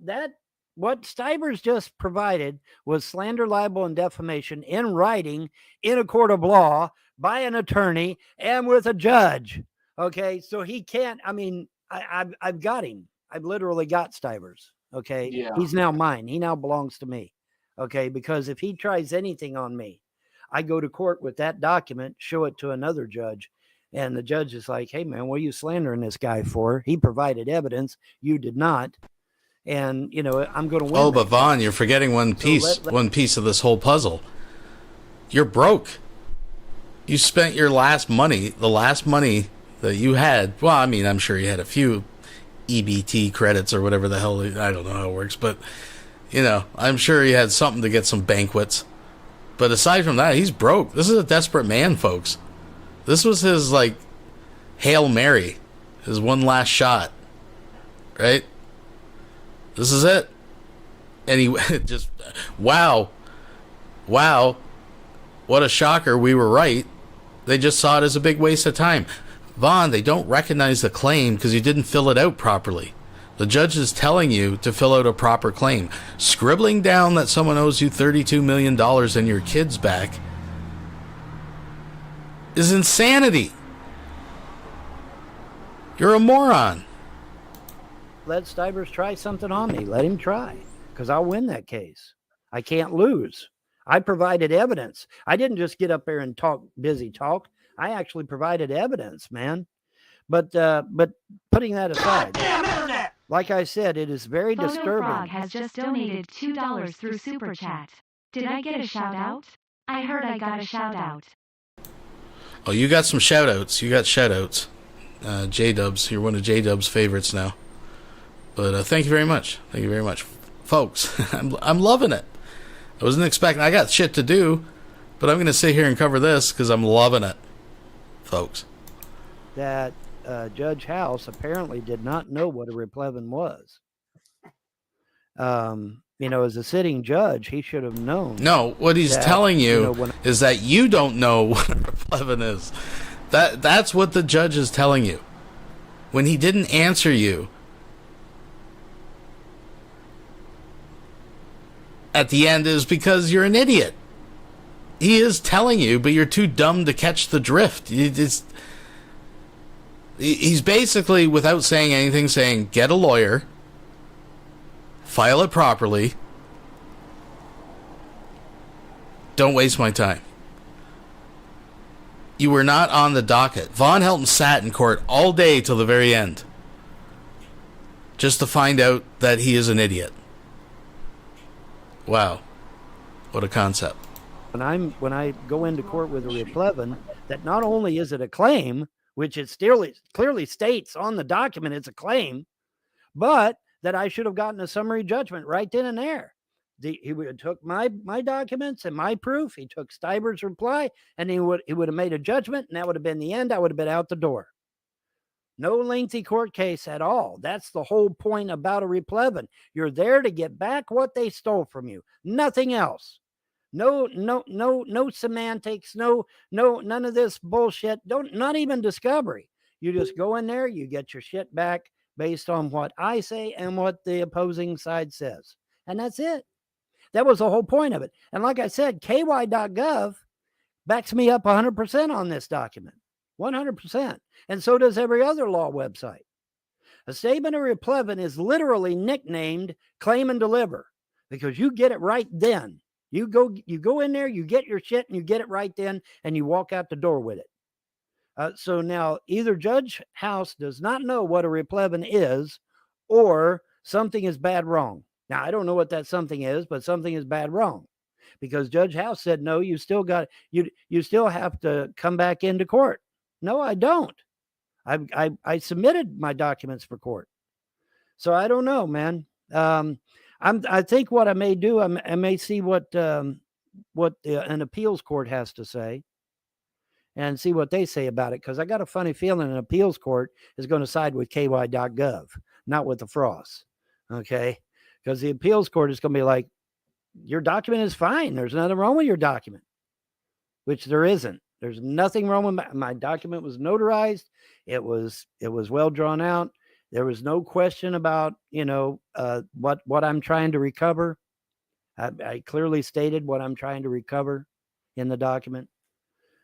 what Stivers just provided was slander, libel, and defamation in writing in a court of law by an attorney and with a judge. Okay, so he can't. I mean, I've got him. I've literally got Stivers. Okay, yeah. He's now mine. He now belongs to me. Okay, because if he tries anything on me, I go to court with that document, show it to another judge, and the judge is like, hey, man, what are you slandering this guy for? He provided evidence. You did not. And, you know, I'm going to win. Oh, but Vaughn, you're forgetting one piece, one piece of this whole puzzle. You're broke. You spent your last money, the last money that you had. Well, I mean, I'm sure you had a few EBT credits or whatever the hell. I don't know how it works, but, you know, I'm sure he had something to get some banquets. But aside from that, he's broke. This is a desperate man, folks. This was his, like, Hail Mary, his one last shot, right? This is it. And he just, wow, what a shocker. We were right. They just saw it as a big waste of time. Vaughn, they don't recognize the claim because you didn't fill it out properly. The judge is telling you to fill out a proper claim. Scribbling down that someone owes you $32 million and your kids back is insanity. You're a moron. Let Stivers try something on me. Let him try, because I'll win that case. I can't lose. I provided evidence. I didn't just get up there and talk, busy talk. I actually provided evidence, man. But putting that aside, like I said, it is very disturbing. Frog has just donated $2 through Super Chat. Did I get a shout out? I heard I got a shout out. Oh, you got some shout outs. You got shout outs. J-Dubs, you're one of J-Dub's favorites now. But thank you very much. Thank you very much. Folks, I'm loving it. I wasn't expecting, I got shit to do, but I'm going to sit here and cover this because I'm loving it, folks. That Judge House apparently did not know what a Replevin was. You know, as a sitting judge, he should have known. No, what he's telling you, is that you don't know what a Replevin is. That's what the judge is telling you. When he didn't answer you at the end is because you're an idiot. He is telling you, but you're too dumb to catch the drift. He's basically, without saying anything, saying, get a lawyer, file it properly, don't waste my time. You were not on the docket. Vonhelton sat in court all day till the very end just to find out that he is an idiot. Wow. What a concept. When I go into court with a Replevin, that not only is it a claim, which it still clearly states on the document it's a claim, but that I should have gotten a summary judgment right then and there. He took my documents and my proof. He took Stivers' reply, and he would have made a judgment, and that would have been the end. I would have been out the door. No lengthy court case at all. That's the whole point about a Replevin. You're there to get back what they stole from you. Nothing else. No semantics. None of this bullshit. Not even discovery. You just go in there, you get your shit back based on what I say and what the opposing side says. And that's it. That was the whole point of it. And like I said, ky.gov backs me up 100% on this document. 100%. And so does every other law website. A statement of Replevin is literally nicknamed claim and deliver because you get it right then. You go in there, you get your shit, and you get it right then, and you walk out the door with it. So now either Judge House does not know what a Replevin is, or something is bad wrong. Now, I don't know what that something is, but something is bad wrong. because Judge House said, no, you still got, you still have to come back into court. No, I don't. I submitted my documents for court. So I don't know, man. I think what I may do, I may see what an appeals court has to say and see what they say about it. Because I got a funny feeling an appeals court is going to side with ky.gov, not with the Frost. Okay. Because the appeals court is going to be like, your document is fine. There's nothing wrong with your document, which there isn't. There's nothing wrong with my document was notarized. It was well drawn out. There was no question about, what I'm trying to recover. I clearly stated what I'm trying to recover in the document.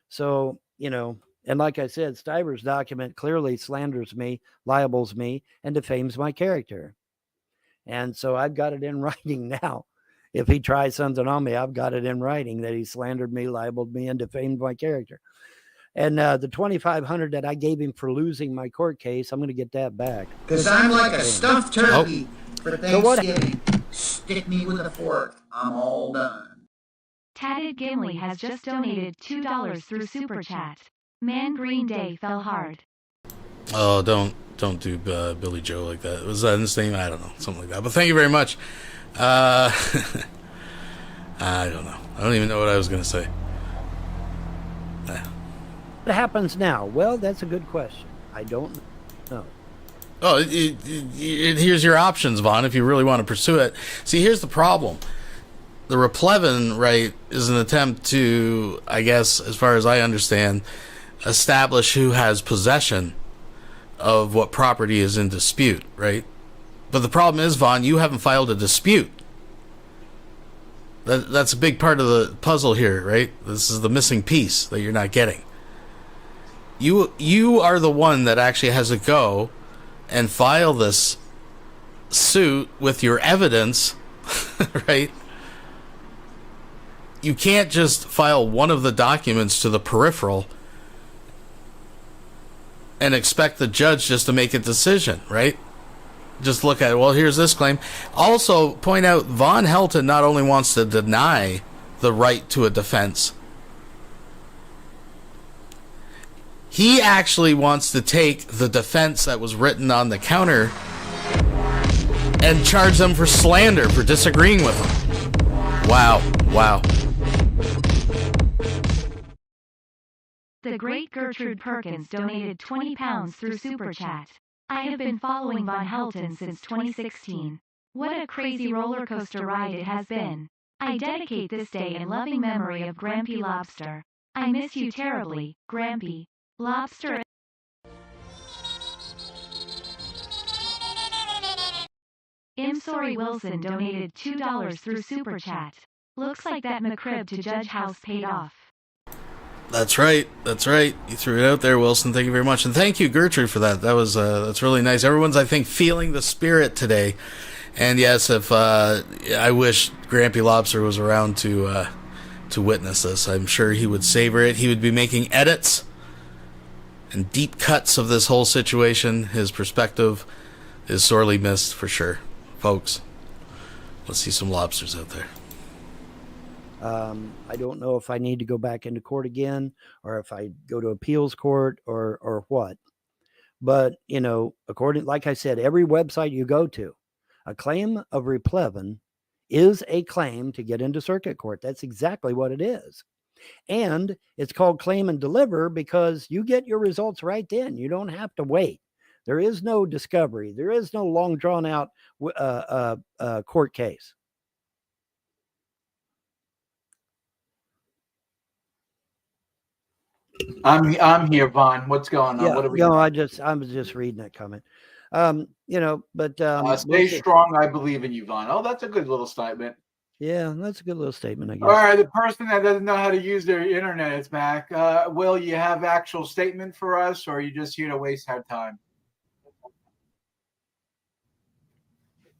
So, and like I said, Stiver's document clearly slanders me, libels me, and defames my character. And so I've got it in writing now. If he tries something on me, I've got it in writing that he slandered me, libeled me, and defamed my character. And the $2,500 that I gave him for losing my court case, I'm going to get that back. Because I'm like a stuffed turkey for Thanksgiving. Stick me with a fork. I'm all done. Tatted Gimli has just donated $2 through Super Chat. Man, Green Day fell hard. Oh, don't do Billy Joe like that. Was that his name? I don't know. Something like that. But thank you very much. I don't know. I don't even know what I was going to say. What happens now? Well, that's a good question. I don't know. Oh, here's your options, Vaughn, if you really want to pursue it. See, here's the problem. The Replevin, right, is an attempt to, I guess, as far as I understand, establish who has possession of what property is in dispute, right? But the problem is, Vaughn, you haven't filed a dispute. That's a big part of the puzzle here, right? This is the missing piece that you're not getting. You are the one that actually has to go and file this suit with your evidence, right? You can't just file one of the documents to the peripheral and expect the judge just to make a decision, right? Just look at it. Well, here's this claim. Also, point out, Vonhelton not only wants to deny the right to a defense, he actually wants to take the defense that was written on the counter and charge them for slander, for disagreeing with him. Wow. The great Gertrude Perkins donated £20 through Super Chat. I have been following Vonhelton since 2016. What a crazy roller coaster ride it has been. I dedicate this day in loving memory of Grampy Lobster. I miss you terribly, Grampy Lobster. Sorry Wilson donated $2 through Super Chat. Looks like that McCrib to Judge House paid off. That's right. You threw it out there, Wilson. Thank you very much. And thank you, Gertrude, for that. That's really nice. Everyone's, I think, feeling the spirit today. And yes, if I wish Grampy Lobster was around to witness this. I'm sure he would savor it. He would be making edits and deep cuts of this whole situation. His perspective is sorely missed for sure. Folks, let's see some lobsters out there. I don't know if I need to go back into court again or if I go to appeals court or what. But, according, like I said, every website you go to, a claim of Replevin is a claim to get into circuit court. That's exactly what it is. And it's called claim and deliver because you get your results right then. You don't have to wait. There is no discovery. There is no long drawn out court case. I'm here, Vaughn. What's going on? Yeah, What are we? I was just reading that comment. Stay strong. I believe in you, Vaughn. Oh, that's a good little statement. Yeah, that's a good little statement, I guess. All right, the person that doesn't know how to use their internet is back. Will you have actual statement for us, or are you just here to waste our time?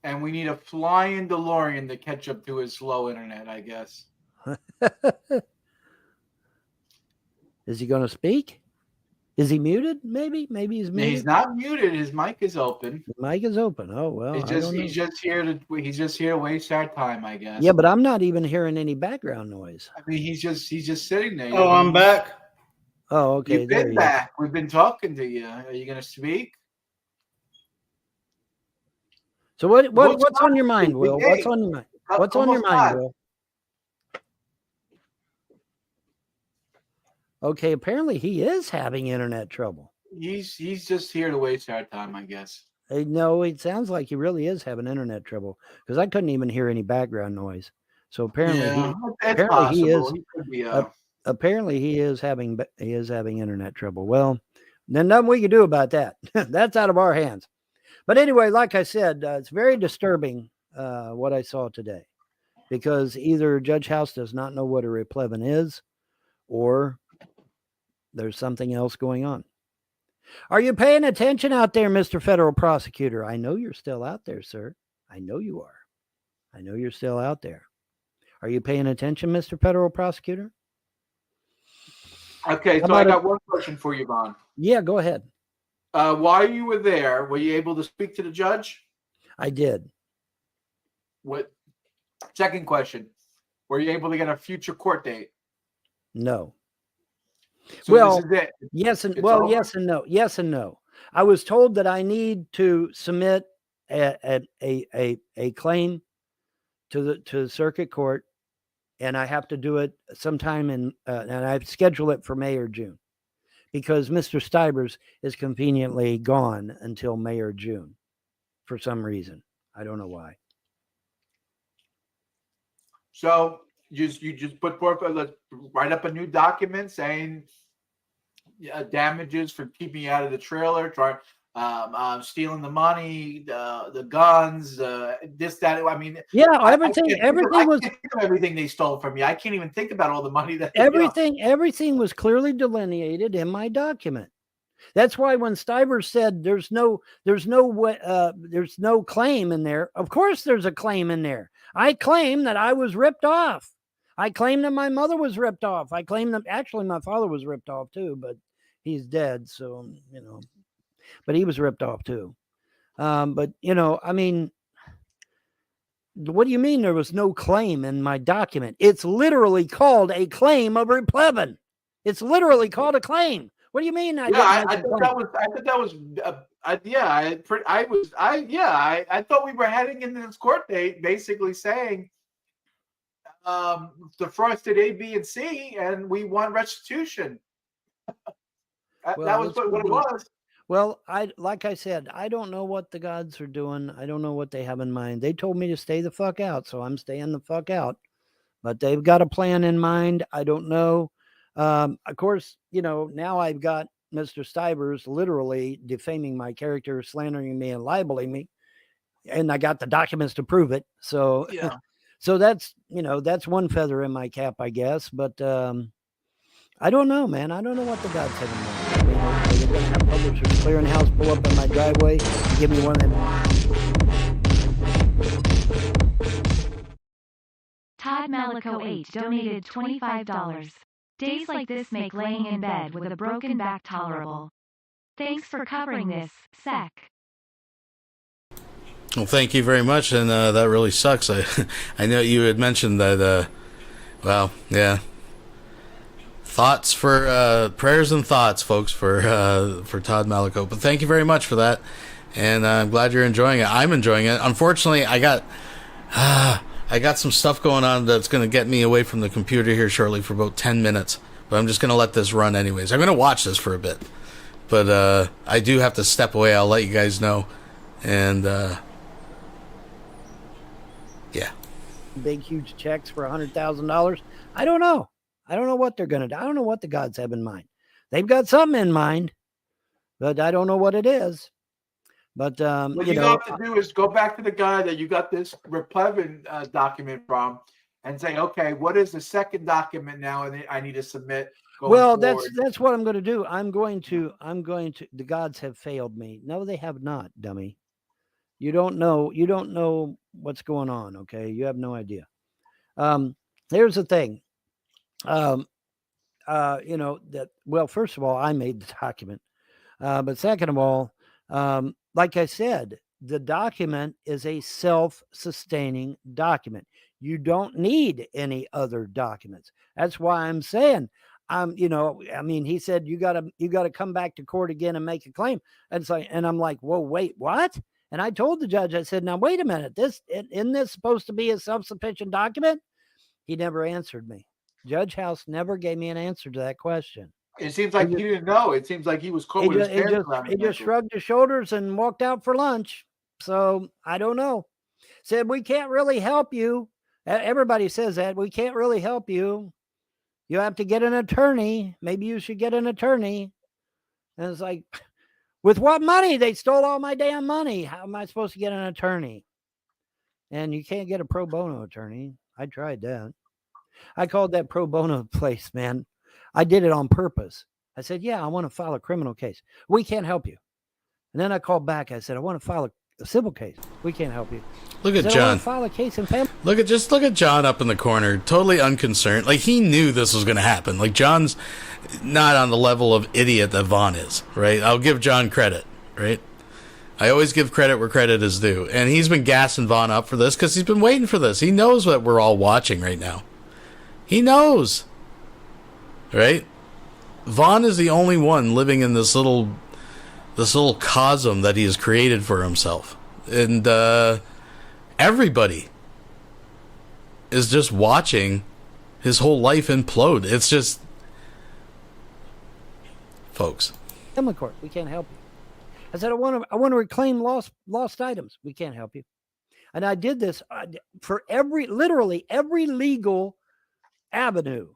And we need a flying DeLorean to catch up to his slow internet, I guess. Is he going to speak? Is he muted? Maybe he's muted. He's not muted. His mic is open. The mic is open. Oh well. He's just here to waste our time, I guess. Yeah, but I'm not even hearing any background noise. I mean, he's just sitting there. Oh, I'm back. Oh, okay. You've been back. We've been talking to you. Are you going to speak? So what's on your mind, Will? What's on your mind? What's on your mind, Will? Okay, apparently he is having internet trouble. He's just here to waste our time, I guess. No, it sounds like he really is having internet trouble because I couldn't even hear any background noise. So apparently, apparently he is having internet trouble. Well, then nothing we can do about that. That's out of our hands. But anyway, like I said, it's very disturbing what I saw today, because either Judge House does not know what a Replevin is, or there's something else going on. Are you paying attention out there, Mr. Federal Prosecutor? I know you're still out there, sir. I know you are. I know you're still out there. Are you paying attention, Mr. Federal Prosecutor? Okay, so I got one question for you, Vaughn. Yeah, go ahead. While you were there, were you able to speak to the judge? I did. What? Second question. Were you able to get a future court date? No. So well, this is it. Yes and no. Yes and no. I was told that I need to submit a claim to the circuit court, and I have to do it sometime and I've scheduled it for May or June, because Mr. Stivers is conveniently gone until May or June for some reason. I don't know why. So you just put forth write up a new document saying damages for keeping you out of the trailer, stealing the money, the guns, this, that. I mean, yeah, everything they stole from you. I can't even think about all the money that everything was clearly delineated in my document. That's why when Stivers said there's no claim in there, of course there's a claim in there. I claim that I was ripped off. I claim that my mother was ripped off. I claim that actually my father was ripped off too, but he's dead. So, but he was ripped off too. But I mean, what do you mean there was no claim in my document? It's literally called a claim of Replevin. It's literally called a claim. What do you mean? I thought we were heading into this court date basically saying the frosted A, B, and C, and we want restitution. That was what it was. Well, like I said, I don't know what the gods are doing. I don't know what they have in mind. They told me to stay the fuck out, so I'm staying the fuck out. But they've got a plan in mind. I don't know. Of course, now I've got Mr. Stivers literally defaming my character, slandering me, and libeling me, and I got the documents to prove it. So, yeah. So that's one feather in my cap, I guess. But I don't know, man. I don't know what the gods have in mind. I mean, are they going to have Publishers Clearinghouse pull up in my driveway and give me one of them? Todd Malico 8 donated $25. Days like this make laying in bed with a broken back tolerable. Thanks for covering this, Sec. Well, thank you very much, and that really sucks. I know you had mentioned that. Well, yeah. Thoughts for prayers and thoughts, folks, for Todd Malico. But thank you very much for that, and I'm glad you're enjoying it. I'm enjoying it. Unfortunately, I got some stuff going on that's going to get me away from the computer here shortly for about 10 minutes. But I'm just going to let this run anyways. I'm going to watch this for a bit. But I do have to step away. I'll let you guys know. And, yeah. Big, huge checks for $100,000. I don't know. I don't know what they're going to do. I don't know what the gods have in mind. They've got something in mind, but I don't know what it is. But what you have to do is go back to the guy that you got this Replevin document from, and say, okay, what is the second document now? And I need to submit. Well, that's what I'm going to do. I'm going to. The gods have failed me. No, they have not, dummy. You don't know. You don't know what's going on. Okay, you have no idea. Here's the thing. that, well, first of all, I made the document. But second of all, like I said, the document is a self-sustaining document. You don't need any other documents. That's why I'm saying, he said, you gotta come back to court again and make a claim. And I'm like, whoa, wait, what? And I told the judge, I said, now, wait a minute, isn't this supposed to be a self-sufficient document? He never answered me. Judge House never gave me an answer to that question. It seems like he didn't know. It seems like he was caught with his pants around. He just shrugged his shoulders and walked out for lunch. So I don't know. Said, we can't really help you. Everybody says that. We can't really help you. You have to get an attorney. Maybe you should get an attorney. And it's like, with what money? They stole all my damn money. How am I supposed to get an attorney? And you can't get a pro bono attorney. I tried that. I called that pro bono place, man. I did it on purpose. I said, yeah, I want to file a criminal case. We can't help you. And then I called back. I said, I want to file a civil case. We can't help you. Look at John. I want to file a case in family. Look at John up in the corner, totally unconcerned. Like, he knew this was going to happen. Like, John's not on the level of idiot that Vaughn is, right? I'll give John credit, right? I always give credit where credit is due. And he's been gassing Vaughn up for this because he's been waiting for this. He knows what we're all watching right now. He knows. Right? Vaughn is the only one living in this little cosm that he has created for himself. And everybody is just watching his whole life implode. It's just, folks. Family court, we can't help you. I said, I want to reclaim lost items. We can't help you. And I did this for literally every legal avenue.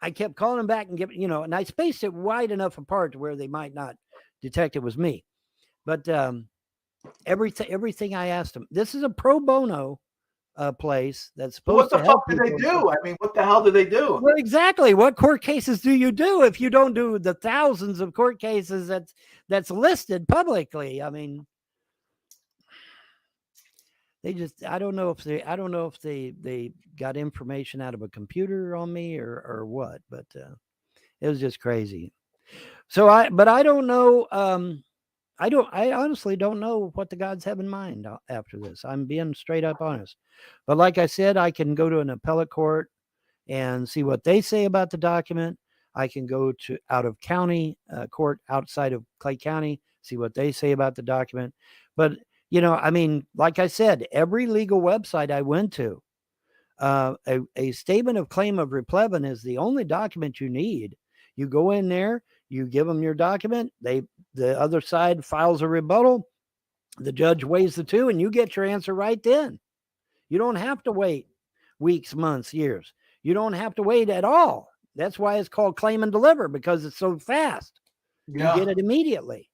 I kept calling him back and and I spaced it wide enough apart to where they might not detect it was me. But everything I asked him, this is a pro bono place that's supposed to help. What the fuck did they do? I mean, what the hell did they do? Well, exactly. What court cases do you do if you don't do the thousands of court cases that's listed publicly? I mean, I don't know if they got information out of a computer on me or what, but it was just crazy. So I don't know. I honestly don't know what the gods have in mind after this. I'm being straight up honest. But like I said, I can go to an appellate court and see what they say about the document. I can go to out of county court outside of Clay County, see what they say about the document. But like I said, every legal website I went to, a statement of claim of Replevin is the only document you need. You go in there, you give them your document, the other side files a rebuttal, the judge weighs the two, and you get your answer right then. You don't have to wait weeks, months, years. You don't have to wait at all. That's why it's called claim and deliver, because it's so fast. Yeah. You get it immediately.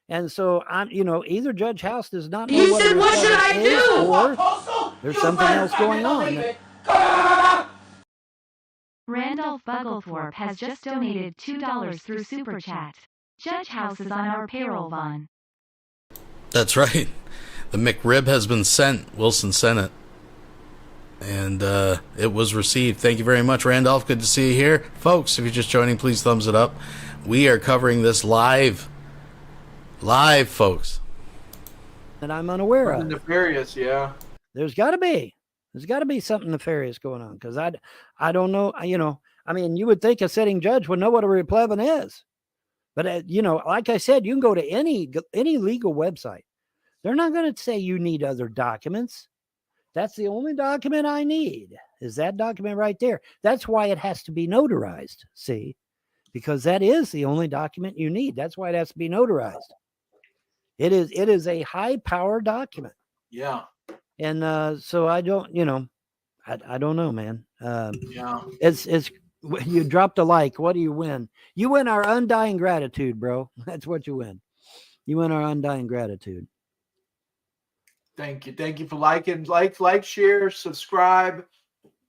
And so, either Judge House does not know what should I do? Or there's something else going on. Randolph Bugglethorpe has just donated $2 through Super Chat. Judge House is on our payroll, Vaughn. That's right. The McRib has been sent. Wilson sent it. And it was received. Thank you very much, Randolph. Good to see you here. Folks, if you're just joining, please thumbs it up. We are covering this live. Live, folks. And I'm unaware of. Nefarious, yeah. There's got to be something nefarious going on, because I don't know. You would think a sitting judge would know what a Replevin is, but like I said, you can go to any legal website. They're not going to say you need other documents. That's the only document I need, is that document right there. That's why it has to be notarized. See, because that is the only document you need. That's why it has to be notarized. It is a high power document. Yeah. And so I don't, I don't know, man. Yeah. It's you dropped a like. What do you win? You win our undying gratitude, bro. That's what you win. You win our undying gratitude. Thank you. Thank you for liking, like, share, subscribe.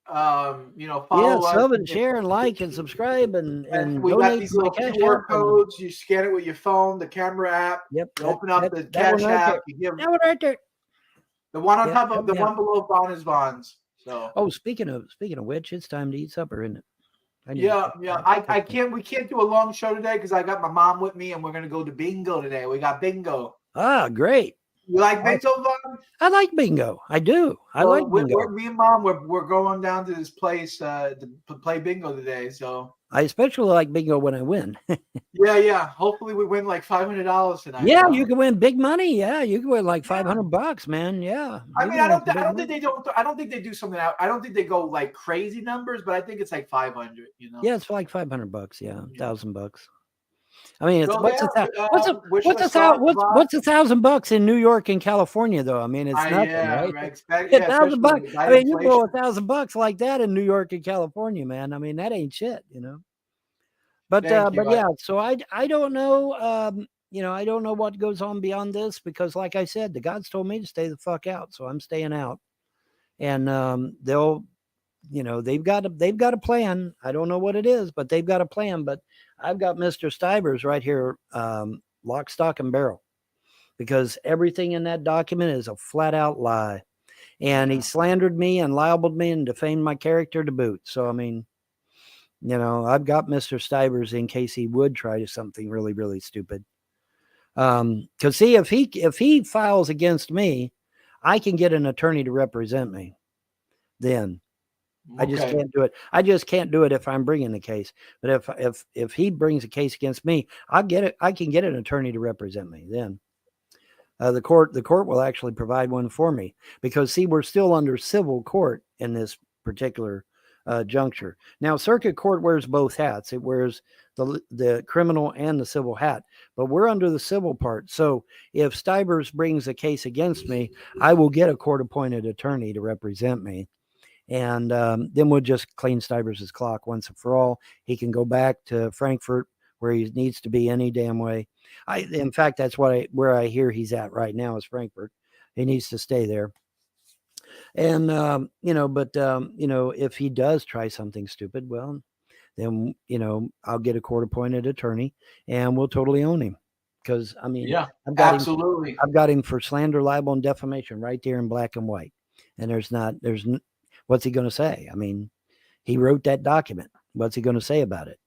Follow us. Sub and share and like and subscribe and we got these little QR codes. You scan it with your phone, the camera app. Yep. You open up the Cash app. You give that one right there. The one on top of the one below Vaughn is Vaughn's. So. Oh, speaking of which, it's time to eat supper, isn't it? Yeah. I can't. We can't do a long show today because I got my mom with me, and we're gonna go to bingo today. We got bingo. Ah, great. You like bingo, Vaughn? I like bingo. I do. I like bingo. Me and Mom, we're going down to this place to play bingo today. So I especially like bingo when I win. yeah. Hopefully we win like $500 tonight. Yeah, you can win big money. Yeah, you can win like $500, man. Yeah. I mean, I don't think they do something out. I don't think they go like crazy numbers, but I think it's like 500. Yeah, it's like $500. Yeah, $1,000. I mean, what's $1,000 in New York and California, though? I mean, it's nothing, right? $1,000. I mean, you blow $1,000 like that in New York and California, man. I mean, that ain't shit, But yeah, so I don't know. I don't know what goes on beyond this because, like I said, the gods told me to stay the fuck out, so I'm staying out. And they've got a plan. I don't know what it is, but they've got a plan. But I've got Mr. Stivers right here, lock, stock, and barrel, because everything in that document is a flat out lie. And he slandered me and libeled me and defamed my character to boot. So, I mean, I've got Mr. Stivers in case he would try something really, really stupid. Because see, if he files against me, I can get an attorney to represent me. Then I just can't do it. I just can't do it if I'm bringing the case. But if he brings a case against me, I can get an attorney to represent me. Then the court will actually provide one for me because see, we're still under civil court in this particular juncture. Now, circuit court wears both hats. It wears the criminal and the civil hat, but we're under the civil part. So if Stivers brings a case against me, I will get a court-appointed attorney to represent me. And then we'll just clean Stivers' clock once and for all. He can go back to Frankfurt where he needs to be any damn way. In fact, that's where I hear he's at right now is Frankfurt. He needs to stay there. And, if he does try something stupid, well, then, I'll get a court-appointed attorney and we'll totally own him. Because, I mean, I've got him for slander, libel, and defamation right there in black and white. And what's he going to say? I mean, he wrote that document. What's he going to say about it?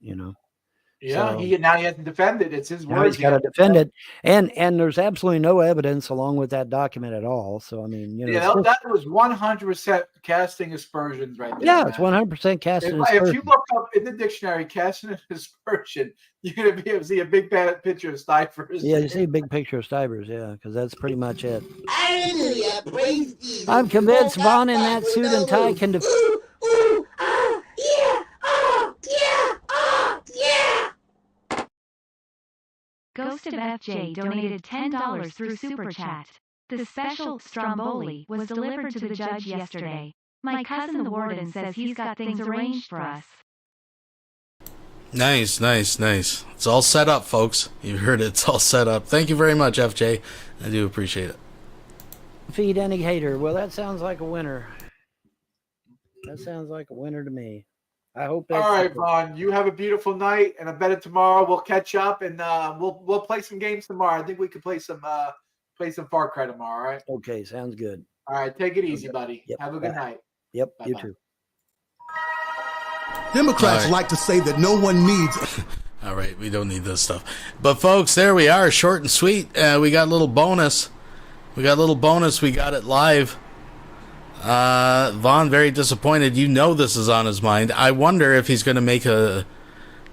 Yeah, so, now he has to defend it. It's his words. He's got to defend it, and there's absolutely no evidence along with that document at all. So I mean, that was 100% casting aspersions right there. Yeah, it's 100% casting aspersions. If you look up in the dictionary casting aspersion, you're gonna be able to see a big picture of Stivers. Yeah, you see a big picture of Stivers. Yeah, because that's pretty much it. Hallelujah, praise Jesus. I'm convinced Vaughn in that suit and tie can defend. Ghost of FJ donated $10 through Super Chat. The special Stromboli was delivered to the judge yesterday. My cousin the warden says he's got things arranged for us. Nice. It's all set up, folks. You heard it. It's all set up. Thank you very much, FJ. I do appreciate it. Feed any hater. Well, that sounds like a winner. That sounds like a winner to me. I hope that's all right, Vaughn. You have a beautiful night, and I bet it tomorrow we'll catch up and we'll play some games tomorrow. I think we could play some Far Cry tomorrow. All right. Okay, sounds good. All right, take it easy, buddy. Yep. Have a good night. Yep, bye-bye. You too. Democrats like to say that no one needs. All right, we don't need this stuff. But folks, there we are, short and sweet. We got a little bonus. We got it live. Vaughn very disappointed. This is on his mind. I wonder if he's going to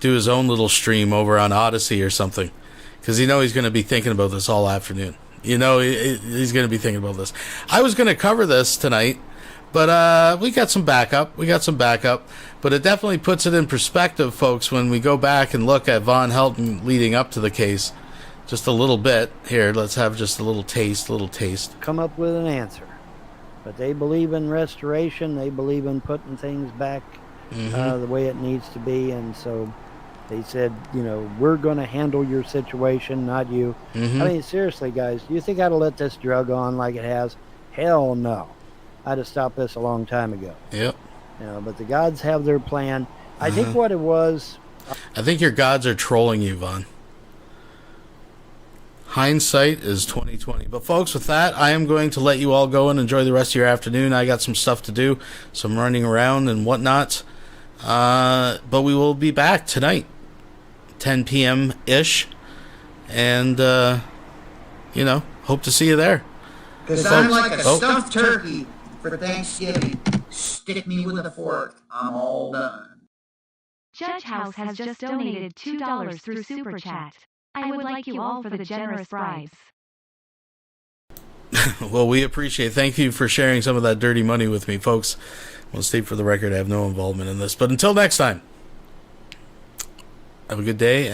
do his own little stream over on Odyssey or something, because he's going to be thinking about this all afternoon. He's going to be thinking about this. I was going to cover this tonight, but we got some backup. But it definitely puts it in perspective, folks, when we go back and look at Vonhelton leading up to the case. Just a little bit here. Let's have just a little taste. Come up with an answer. But they believe in restoration. They believe in putting things back the way it needs to be. And so they said, we're going to handle your situation, not you. I mean, seriously, guys, do you think I'd have let this drug on like it has? Hell no. I'd have stopped this a long time ago. Yep. But the gods have their plan. I think what it was... I think your gods are trolling you, Vaughn. Hindsight is 20/20. But folks, with that, I am going to let you all go and enjoy the rest of your afternoon. I got some stuff to do, some running around and whatnot. But we will be back tonight, 10 p.m.-ish. And, hope to see you there. Because I'm like a stuffed turkey for Thanksgiving. Stick me with a fork. I'm all done. Judge House has just donated $2 through Super Chat. I would like you all for the generous bribes. Well, we appreciate it. Thank you for sharing some of that dirty money with me, folks. I'll state for the record, I have no involvement in this. But until next time, have a good day. And